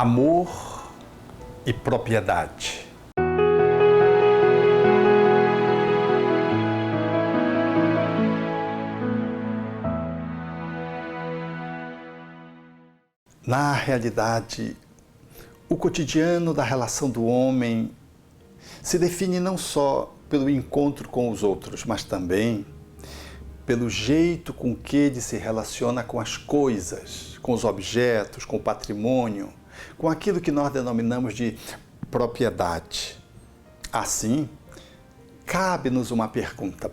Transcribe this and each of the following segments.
Amor e propriedade. Na realidade, o cotidiano da relação do homem se define não só pelo encontro com os outros, mas também pelo jeito com que ele se relaciona com as coisas, com os objetos, com o patrimônio, com aquilo que nós denominamos de propriedade. Assim, cabe-nos uma pergunta: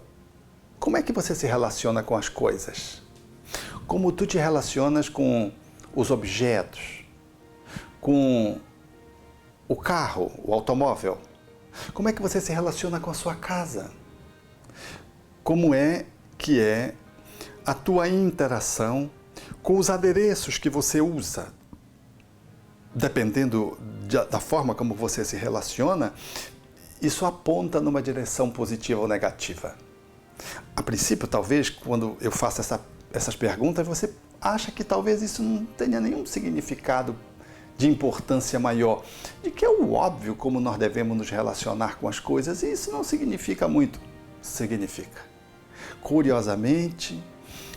como é que você se relaciona com as coisas? Como tu te relacionas com os objetos, com o carro, o automóvel? Como é que você se relaciona com a sua casa? Como é que é a tua interação com os adereços que você usa? Dependendo da forma como você se relaciona, isso aponta numa direção positiva ou negativa. A princípio, talvez, quando eu faço essas perguntas, você acha que talvez isso não tenha nenhum significado de importância maior, de que é o óbvio como nós devemos nos relacionar com as coisas, e isso não significa muito. Significa. Curiosamente,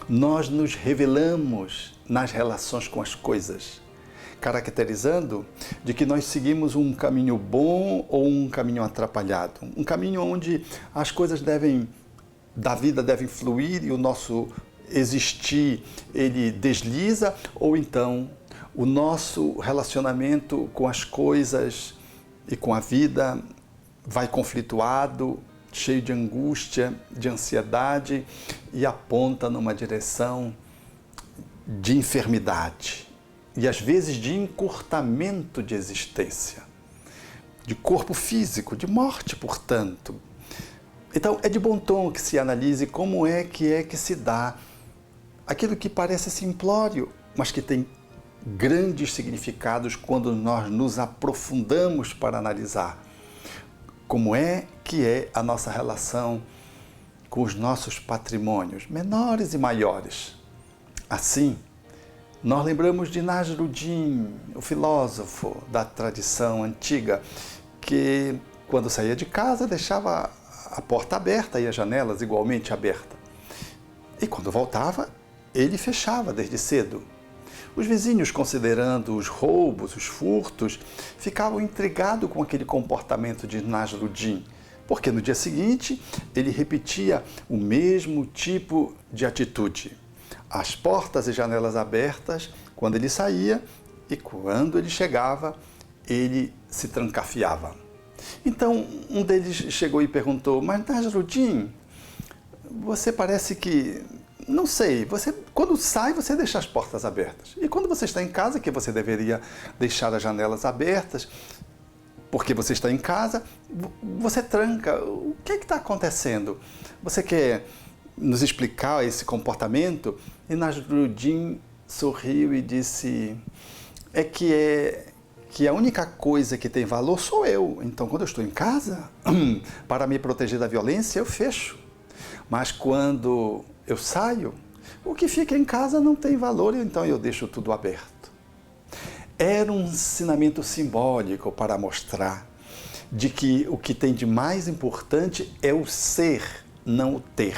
nós nos revelamos nas relações com as coisas, caracterizando de que nós seguimos um caminho bom ou um caminho atrapalhado, um caminho onde as coisas da vida devem fluir e o nosso existir, ele desliza, ou então o nosso relacionamento com as coisas e com a vida vai conflituado, cheio de angústia, de ansiedade e aponta numa direção de enfermidade e às vezes de encurtamento de existência, de corpo físico, de morte, portanto. Então, é de bom tom que se analise como é que se dá aquilo que parece simplório, mas que tem grandes significados quando nós nos aprofundamos para analisar. Como é que é a nossa relação com os nossos patrimônios, menores e maiores. Assim, nós lembramos de Nasruddin, o filósofo da tradição antiga, que quando saía de casa deixava a porta aberta e as janelas igualmente abertas. E quando voltava, ele fechava desde cedo. Os vizinhos, considerando os roubos, os furtos, ficavam intrigados com aquele comportamento de Nasruddin, porque no dia seguinte ele repetia o mesmo tipo de atitude. As portas e janelas abertas quando ele saía e quando ele chegava, ele se trancafiava. Então um deles chegou e perguntou: mas Nasruddin, você parece que... não sei, você quando sai você deixa as portas abertas. E quando você está em casa, que você deveria deixar as janelas abertas, porque você está em casa, você tranca. O que está acontecendo? Você quer nos explicar esse comportamento? E Nasruddin sorriu e disse: é que a única coisa que tem valor sou eu. Então, quando eu estou em casa, para me proteger da violência, eu fecho. Mas quando eu saio, o que fica em casa não tem valor, então eu deixo tudo aberto. Era um ensinamento simbólico para mostrar de que o que tem de mais importante é o ser, não o ter.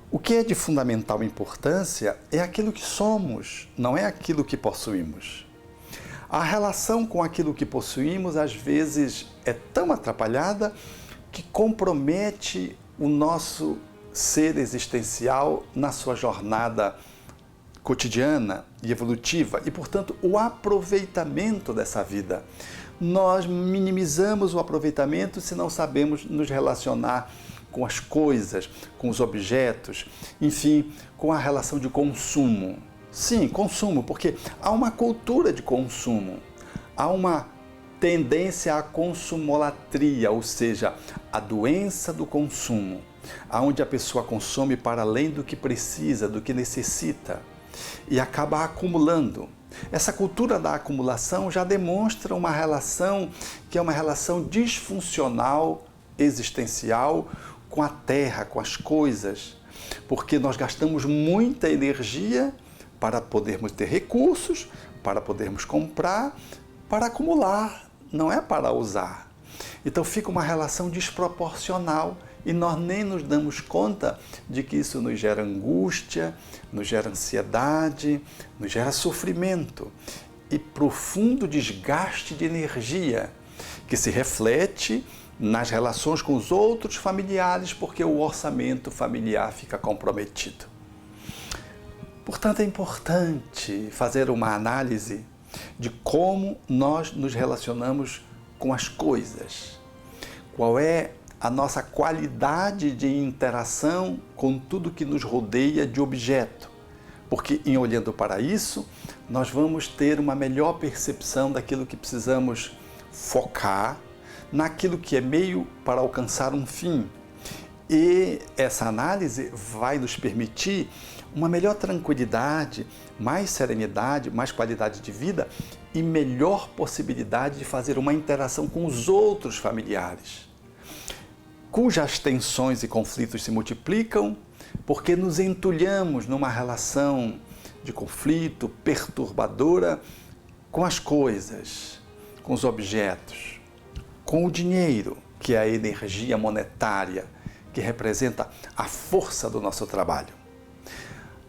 O que é de fundamental importância é aquilo que somos, não é aquilo que possuímos. A relação com aquilo que possuímos, às vezes, é tão atrapalhada que compromete o nosso ser existencial na sua jornada cotidiana e evolutiva e, portanto, o aproveitamento dessa vida. Nós minimizamos o aproveitamento se não sabemos nos relacionar com as coisas, com os objetos, enfim, com a relação de consumo. Sim, consumo, porque há uma cultura de consumo, há uma tendência à consumolatria, ou seja, a doença do consumo, onde a pessoa consome para além do que precisa, do que necessita, e acaba acumulando. Essa cultura da acumulação já demonstra uma relação que é uma relação disfuncional, existencial, com a terra, com as coisas, porque nós gastamos muita energia para podermos ter recursos, para podermos comprar, para acumular, não é para usar. Então fica uma relação desproporcional e nós nem nos damos conta de que isso nos gera angústia, nos gera ansiedade, nos gera sofrimento e profundo desgaste de energia que se reflete nas relações com os outros familiares, porque o orçamento familiar fica comprometido. Portanto, é importante fazer uma análise de como nós nos relacionamos com as coisas. Qual é a nossa qualidade de interação com tudo que nos rodeia de objeto. Porque, em olhando para isso, nós vamos ter uma melhor percepção daquilo que precisamos focar, naquilo que é meio para alcançar um fim. E essa análise vai nos permitir uma melhor tranquilidade, mais serenidade, mais qualidade de vida e melhor possibilidade de fazer uma interação com os outros familiares, cujas tensões e conflitos se multiplicam porque nos entulhamos numa relação de conflito perturbadora com as coisas, com os objetos, com o dinheiro, que é a energia monetária, que representa a força do nosso trabalho.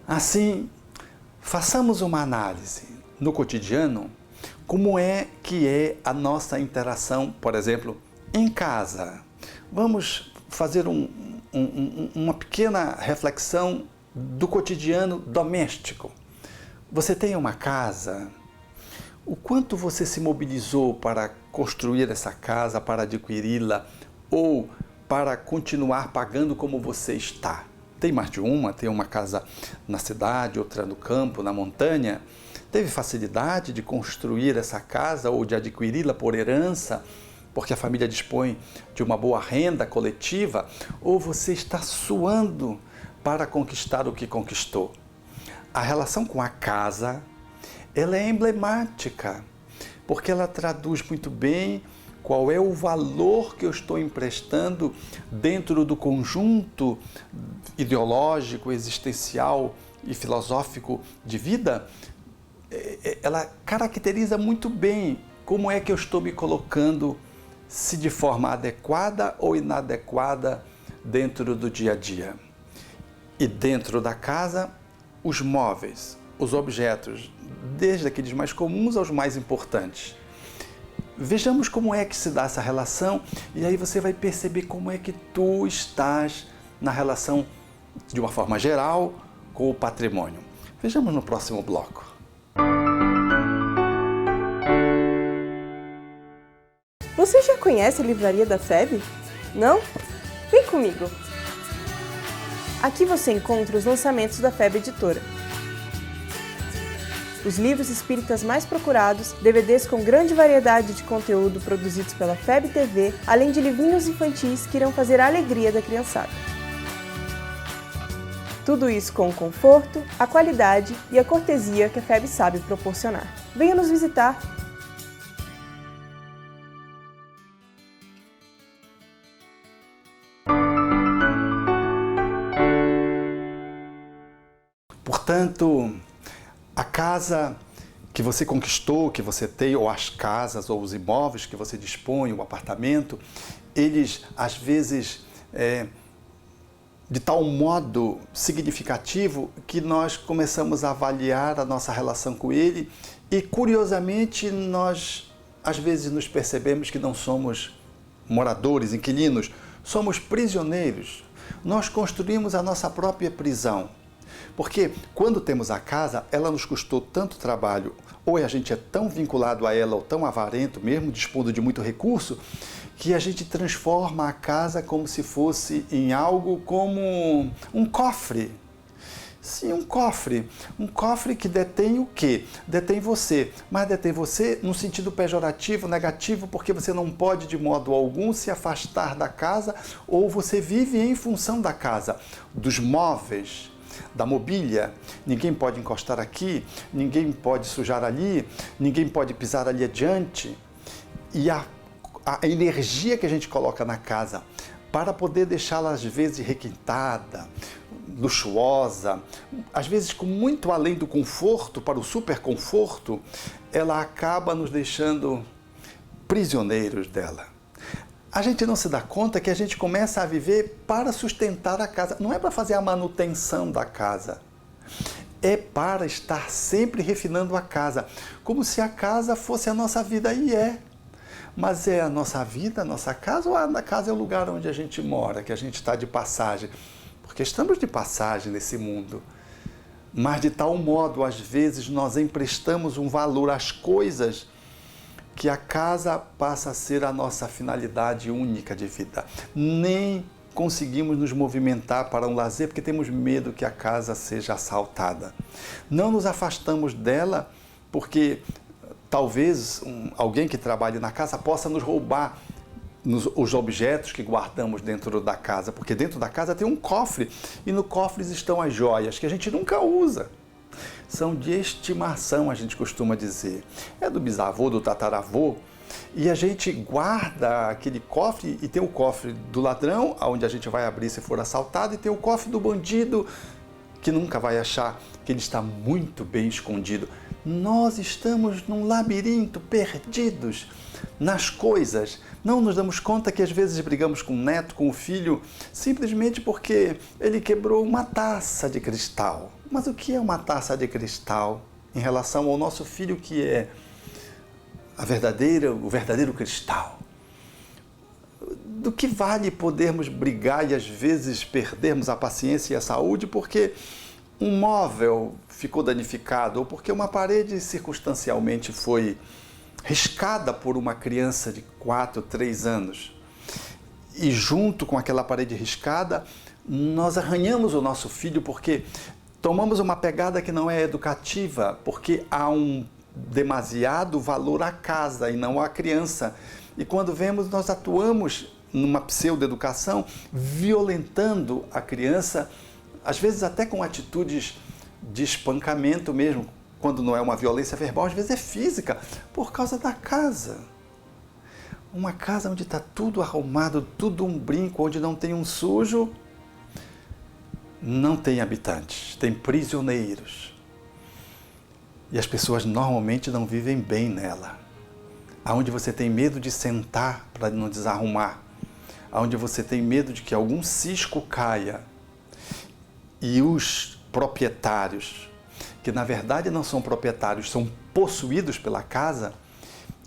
Assim, façamos uma análise no cotidiano, como é que é a nossa interação, por exemplo, em casa. Vamos fazer uma pequena reflexão do cotidiano doméstico. Você tem uma casa? O quanto você se mobilizou para construir essa casa, para adquiri-la ou para continuar pagando como você está? Tem mais de uma? Tem uma casa na cidade, outra no campo, na montanha? Teve facilidade de construir essa casa ou de adquiri-la por herança, porque a família dispõe de uma boa renda coletiva? Ou você está suando para conquistar o que conquistou? A relação com a casa, ela é emblemática, porque ela traduz muito bem qual é o valor que eu estou emprestando dentro do conjunto ideológico, existencial e filosófico de vida. Ela caracteriza muito bem como é que eu estou me colocando, se de forma adequada ou inadequada dentro do dia a dia. E dentro da casa, os móveis, os objetos, desde aqueles mais comuns aos mais importantes. Vejamos como é que se dá essa relação e aí você vai perceber como é que tu estás na relação, de uma forma geral, com o patrimônio. Vejamos no próximo bloco. Você já conhece a livraria da FEB? Não? Vem comigo! Aqui você encontra os lançamentos da FEB Editora. Os livros espíritas mais procurados, DVDs com grande variedade de conteúdo produzidos pela FEB TV, além de livrinhos infantis que irão fazer a alegria da criançada. Tudo isso com o conforto, a qualidade e a cortesia que a FEB sabe proporcionar. Venha nos visitar! Portanto, a casa que você conquistou, que você tem, ou as casas, ou os imóveis que você dispõe, o apartamento, eles, às vezes, de tal modo significativo que nós começamos a avaliar a nossa relação com ele e, curiosamente, nós, às vezes, nos percebemos que não somos moradores, inquilinos, somos prisioneiros. Nós construímos a nossa própria prisão. Porque quando temos a casa, ela nos custou tanto trabalho, ou a gente é tão vinculado a ela, ou tão avarento, mesmo dispondo de muito recurso, que a gente transforma a casa como se fosse em algo como um cofre. Sim, um cofre. Um cofre que detém o quê? Detém você, mas detém você no sentido pejorativo, negativo, porque você não pode de modo algum se afastar da casa, ou você vive em função da casa, dos móveis, da mobília. Ninguém pode encostar aqui, ninguém pode sujar ali, ninguém pode pisar ali adiante. E a energia que a gente coloca na casa para poder deixá-la às vezes requintada, luxuosa, às vezes com muito além do conforto, para o superconforto, ela acaba nos deixando prisioneiros dela. A gente não se dá conta que a gente começa a viver para sustentar a casa. Não é para fazer a manutenção da casa. É para estar sempre refinando a casa, como se a casa fosse a nossa vida, e é. Mas é a nossa vida, a nossa casa, ou a casa é o lugar onde a gente mora, que a gente está de passagem? Porque estamos de passagem nesse mundo. Mas de tal modo, às vezes, nós emprestamos um valor às coisas que a casa passa a ser a nossa finalidade única de vida. Nem conseguimos nos movimentar para um lazer porque temos medo que a casa seja assaltada. Não nos afastamos dela porque talvez alguém que trabalhe na casa possa nos roubar os objetos que guardamos dentro da casa, porque dentro da casa tem um cofre e no cofre estão as joias que a gente nunca usa. São de estimação, a gente costuma dizer. É do bisavô, do tataravô, e a gente guarda aquele cofre, e tem o cofre do ladrão, onde a gente vai abrir se for assaltado, e tem o cofre do bandido, que nunca vai achar que ele está muito bem escondido. Nós estamos num labirinto, perdidos nas coisas. Não nos damos conta que às vezes brigamos com o neto, com o filho, simplesmente porque ele quebrou uma taça de cristal. Mas o que é uma taça de cristal em relação ao nosso filho, que é o verdadeiro cristal? Do que vale podermos brigar e às vezes perdermos a paciência e a saúde porque um móvel ficou danificado ou porque uma parede circunstancialmente foi riscada por uma criança de 4, 3 anos. E junto com aquela parede riscada, nós arranhamos o nosso filho porque tomamos uma pegada que não é educativa, porque há um demasiado valor à casa e não à criança. E quando vemos, nós atuamos numa pseudo-educação, violentando a criança, às vezes até com atitudes de espancamento mesmo, quando não é uma violência verbal, às vezes é física, por causa da casa. Uma casa onde está tudo arrumado, tudo um brinco, onde não tem um sujo, não tem habitantes, tem prisioneiros. E as pessoas normalmente não vivem bem nela. Aonde você tem medo de sentar para não desarrumar, aonde você tem medo de que algum cisco caia. E os proprietários, que na verdade não são proprietários, são possuídos pela casa,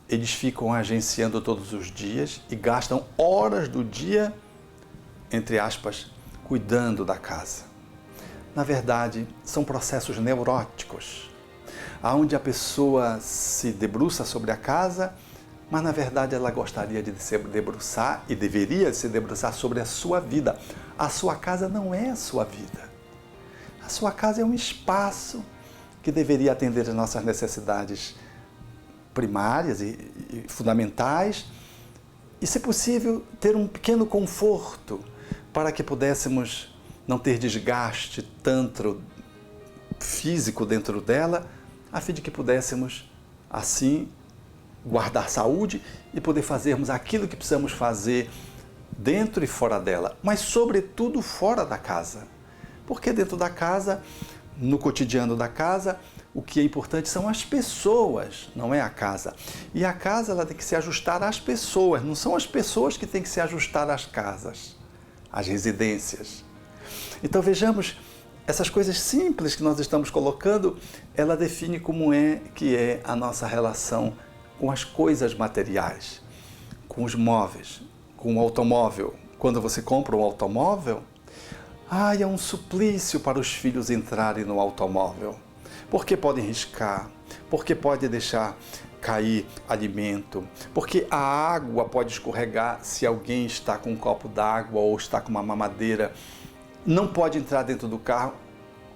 eles ficam agenciando todos os dias e gastam horas do dia, entre aspas, cuidando da casa. Na verdade, são processos neuróticos, onde a pessoa se debruça sobre a casa, mas na verdade ela gostaria de se debruçar e deveria se debruçar sobre a sua vida. A sua casa não é a sua vida. A sua casa é um espaço que deveria atender às nossas necessidades primárias e fundamentais e, se possível, ter um pequeno conforto para que pudéssemos não ter desgaste tanto físico dentro dela, a fim de que pudéssemos, assim, guardar saúde e poder fazermos aquilo que precisamos fazer dentro e fora dela, mas sobretudo fora da casa. Porque dentro da casa, no cotidiano da casa, o que é importante são as pessoas, não é a casa. E a casa ela tem que se ajustar às pessoas, não são as pessoas que têm que se ajustar às casas, às residências. Então vejamos, essas coisas simples que nós estamos colocando, ela define como é que é a nossa relação com as coisas materiais, com os móveis, com o automóvel. Quando você compra um automóvel, é um suplício para os filhos entrarem no automóvel, porque podem riscar, porque pode deixar cair alimento, porque a água pode escorregar se alguém está com um copo d'água ou está com uma mamadeira, não pode entrar dentro do carro,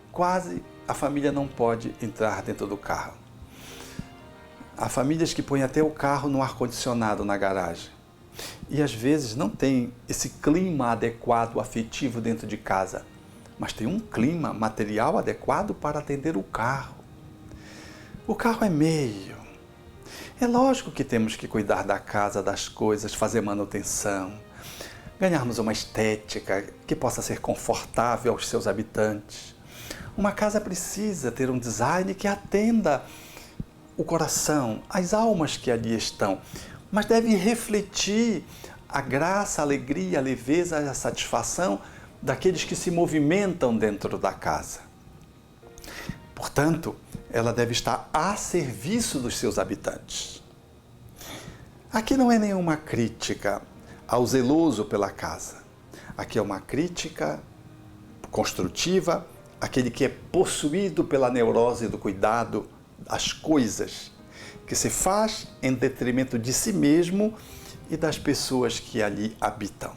quase a família não pode entrar dentro do carro. Há famílias que põem até o carro no ar-condicionado na garagem. E às vezes não tem esse clima adequado, afetivo dentro de casa, mas tem um clima material adequado para atender o carro. O carro é meio. É lógico que temos que cuidar da casa, das coisas, fazer manutenção. ganharmos uma estética que possa ser confortável aos seus habitantes. Uma casa precisa ter um design que atenda o coração, as almas que ali estão, mas deve refletir a graça, a alegria, a leveza e a satisfação daqueles que se movimentam dentro da casa. Portanto, ela deve estar a serviço dos seus habitantes. Aqui não é nenhuma crítica ao zeloso pela casa. Aqui é uma crítica construtiva àquele que é possuído pela neurose do cuidado das coisas, que se faz em detrimento de si mesmo e das pessoas que ali habitam.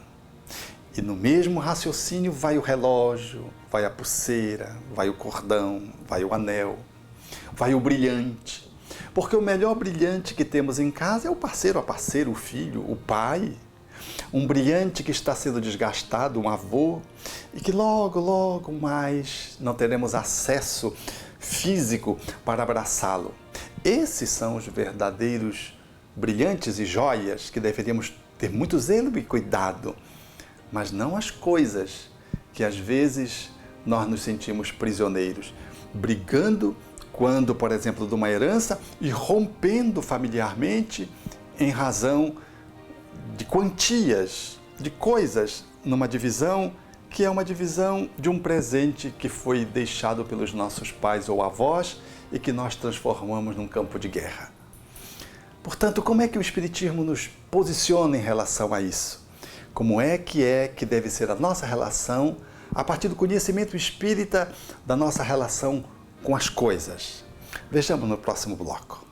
E no mesmo raciocínio vai o relógio, vai a pulseira, vai o cordão, vai o anel, vai o brilhante. Porque o melhor brilhante que temos em casa é o parceiro, a parceira, o filho, o pai. Um brilhante que está sendo desgastado, um avô, e que logo, logo mais não teremos acesso físico para abraçá-lo. Esses são os verdadeiros brilhantes e joias que deveríamos ter muito zelo e cuidado, mas não as coisas que às vezes nós nos sentimos prisioneiros, brigando quando, por exemplo, de uma herança e rompendo familiarmente em razão de quantias, de coisas, numa divisão que é uma divisão de um presente que foi deixado pelos nossos pais ou avós e que nós transformamos num campo de guerra. Portanto, como é que o Espiritismo nos posiciona em relação a isso? Como é que deve ser a nossa relação a partir do conhecimento espírita da nossa relação com as coisas? Vejamos no próximo bloco.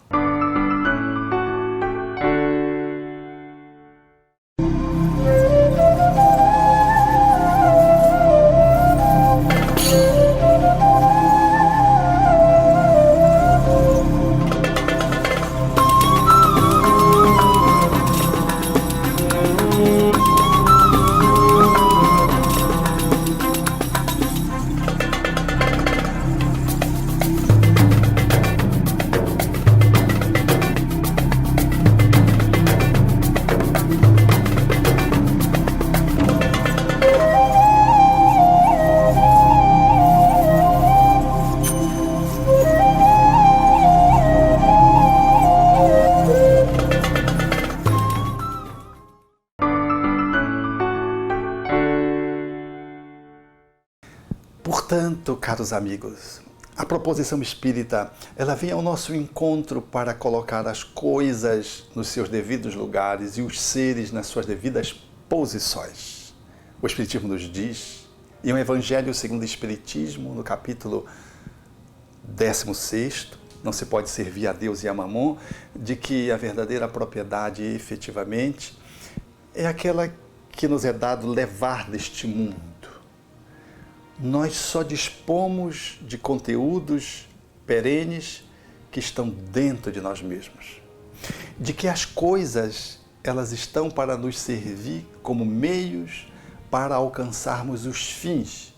Portanto, caros amigos, a proposição espírita, ela vem ao nosso encontro para colocar as coisas nos seus devidos lugares e os seres nas suas devidas posições. O Espiritismo nos diz, e o Evangelho segundo o Espiritismo, no capítulo 16, não se pode servir a Deus e a Mamon, de que a verdadeira propriedade, efetivamente, é aquela que nos é dado levar deste mundo. Nós só dispomos de conteúdos perenes que estão dentro de nós mesmos. De que as coisas, elas estão para nos servir como meios para alcançarmos os fins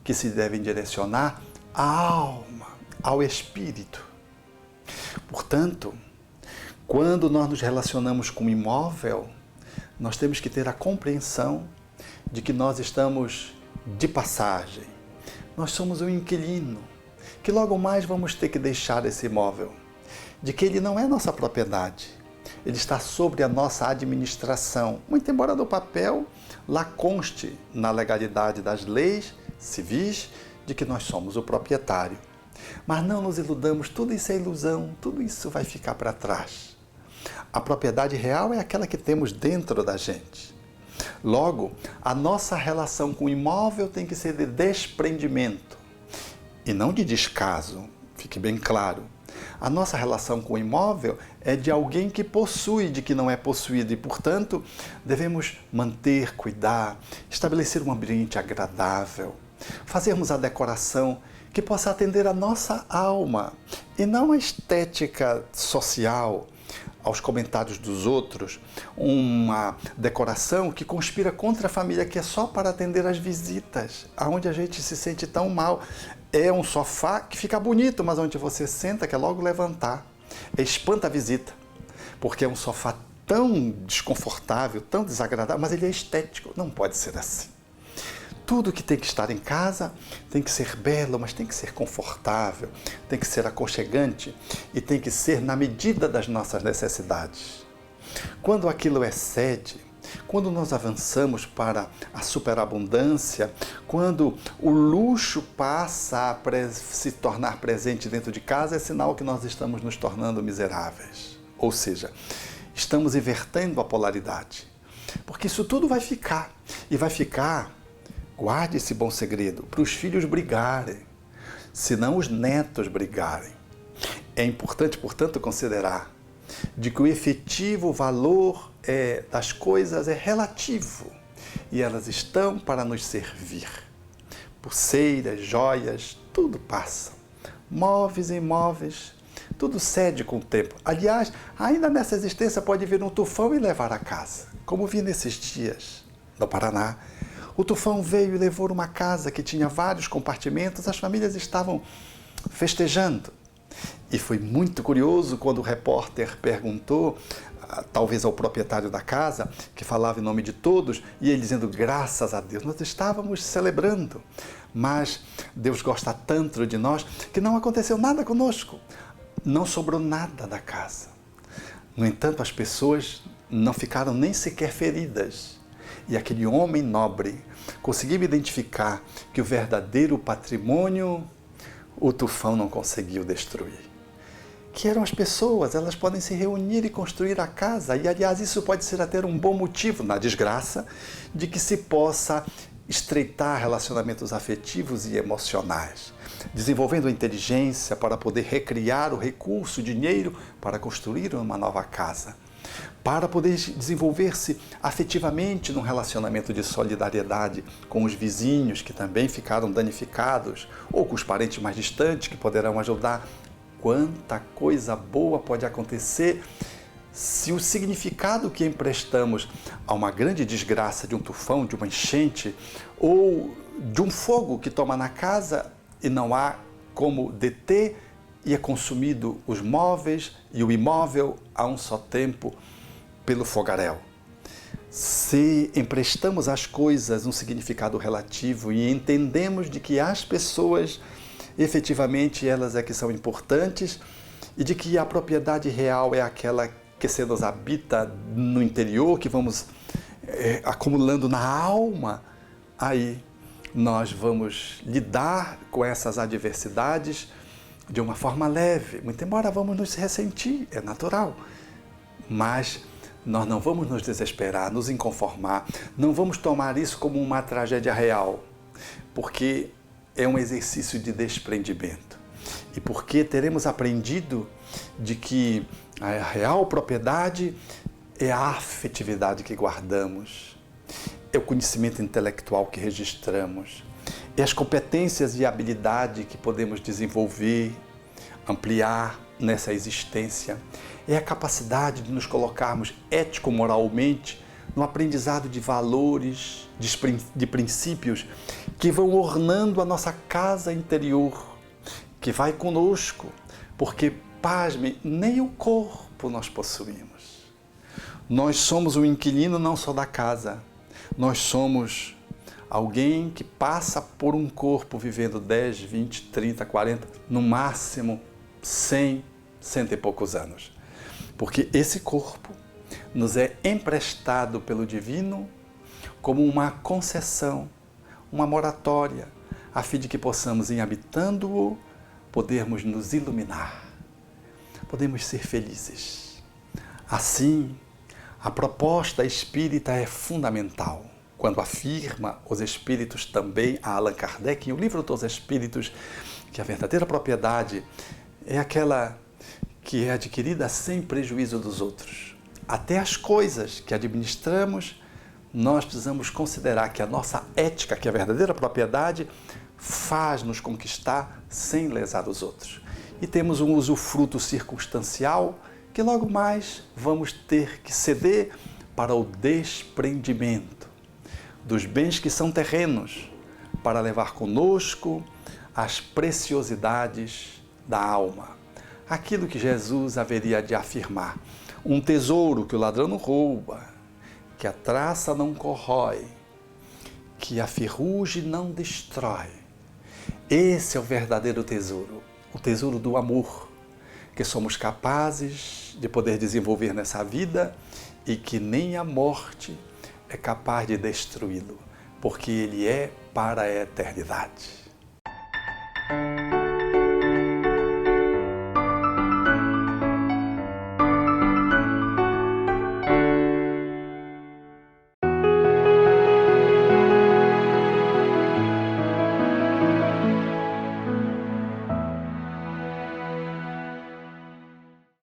que se devem direcionar à alma, ao espírito. Portanto, quando nós nos relacionamos com o imóvel, nós temos que ter a compreensão de que nós estamos de passagem. Nós somos um inquilino, que logo mais vamos ter que deixar esse imóvel, de que ele não é nossa propriedade, ele está sobre a nossa administração, muito embora no papel lá conste na legalidade das leis civis de que nós somos o proprietário. Mas não nos iludamos, tudo isso é ilusão, tudo isso vai ficar para trás. A propriedade real é aquela que temos dentro da gente. Logo, a nossa relação com o imóvel tem que ser de desprendimento e não de descaso, fique bem claro. A nossa relação com o imóvel é de alguém que possui, de que não é possuído e, portanto, devemos manter, cuidar, estabelecer um ambiente agradável, fazermos a decoração que possa atender a nossa alma e não a estética social, aos comentários dos outros, uma decoração que conspira contra a família, que é só para atender as visitas, aonde a gente se sente tão mal. É um sofá que fica bonito, mas onde você senta quer logo levantar. Espanta a visita, porque é um sofá tão desconfortável, tão desagradável, mas ele é estético. Não pode ser assim. Tudo que tem que estar em casa tem que ser belo, mas tem que ser confortável, tem que ser aconchegante e tem que ser na medida das nossas necessidades. Quando aquilo excede, quando nós avançamos para a superabundância, quando o luxo passa a se tornar presente dentro de casa, é sinal que nós estamos nos tornando miseráveis. Ou seja, estamos invertendo a polaridade. Porque isso tudo vai ficar. E vai ficar, guarde esse bom segredo, para os filhos brigarem, senão os netos brigarem. É importante, portanto, considerar de que o efetivo valor das coisas é relativo e elas estão para nos servir. Pulseiras, joias, tudo passa. Móveis e imóveis, tudo cede com o tempo. Aliás, ainda nessa existência pode vir um tufão e levar a casa, como vi nesses dias no Paraná. O tufão veio e levou uma casa que tinha vários compartimentos, as famílias estavam festejando. E foi muito curioso quando o repórter perguntou, talvez ao proprietário da casa, que falava em nome de todos, e ele dizendo, graças a Deus, nós estávamos celebrando. Mas Deus gosta tanto de nós que não aconteceu nada conosco. Não sobrou nada da casa. No entanto, as pessoas não ficaram nem sequer feridas. E aquele homem nobre conseguiu identificar que o verdadeiro patrimônio o tufão não conseguiu destruir. Que eram as pessoas, elas podem se reunir e construir a casa. E, aliás, isso pode ser até um bom motivo na desgraça de que se possa estreitar relacionamentos afetivos e emocionais, desenvolvendo a inteligência para poder recriar o recurso, o dinheiro, para construir uma nova casa, para poder desenvolver-se afetivamente num relacionamento de solidariedade com os vizinhos que também ficaram danificados, ou com os parentes mais distantes que poderão ajudar. Quanta coisa boa pode acontecer se o significado que emprestamos a uma grande desgraça de um tufão, de uma enchente, ou de um fogo que toma na casa e não há como deter e é consumido os móveis e o imóvel a um só tempo pelo fogaréu. Se emprestamos às coisas um significado relativo e entendemos de que as pessoas, efetivamente, elas é que são importantes e de que a propriedade real é aquela que se nos habita no interior, que vamos acumulando na alma, aí nós vamos lidar com essas adversidades de uma forma leve, muito embora vamos nos ressentir, é natural, mas nós não vamos nos desesperar, nos inconformar, não vamos tomar isso como uma tragédia real, porque é um exercício de desprendimento e porque teremos aprendido de que a real propriedade é a afetividade que guardamos, é o conhecimento intelectual que registramos, é as competências e habilidade que podemos desenvolver, ampliar nessa existência, é a capacidade de nos colocarmos ético-moralmente no aprendizado de valores, de princípios que vão ornando a nossa casa interior, que vai conosco, porque, pasme, nem o corpo nós possuímos. Nós somos um inquilino não só da casa, nós somos alguém que passa por um corpo vivendo 10, 20, 30, 40, no máximo 100, cento e poucos anos. Porque esse corpo nos é emprestado pelo divino como uma concessão, uma moratória, a fim de que possamos, em habitando-o, podermos nos iluminar, podemos ser felizes. Assim, a proposta espírita é fundamental, quando afirma os espíritos também, a Allan Kardec, em O Livro dos Espíritos, que a verdadeira propriedade é aquela que é adquirida sem prejuízo dos outros. Até as coisas que administramos, nós precisamos considerar que a nossa ética, que é a verdadeira propriedade, faz-nos conquistar sem lesar os outros. E temos um usufruto circunstancial que logo mais vamos ter que ceder para o desprendimento dos bens que são terrenos, para levar conosco as preciosidades da alma. Aquilo que Jesus haveria de afirmar: Um tesouro que o ladrão não rouba, que a traça não corrói, que a ferrugem não destrói. Esse é o verdadeiro tesouro, o tesouro do amor, que somos capazes de poder desenvolver nessa vida e que nem a morte é capaz de destruí-lo, porque ele é para a eternidade.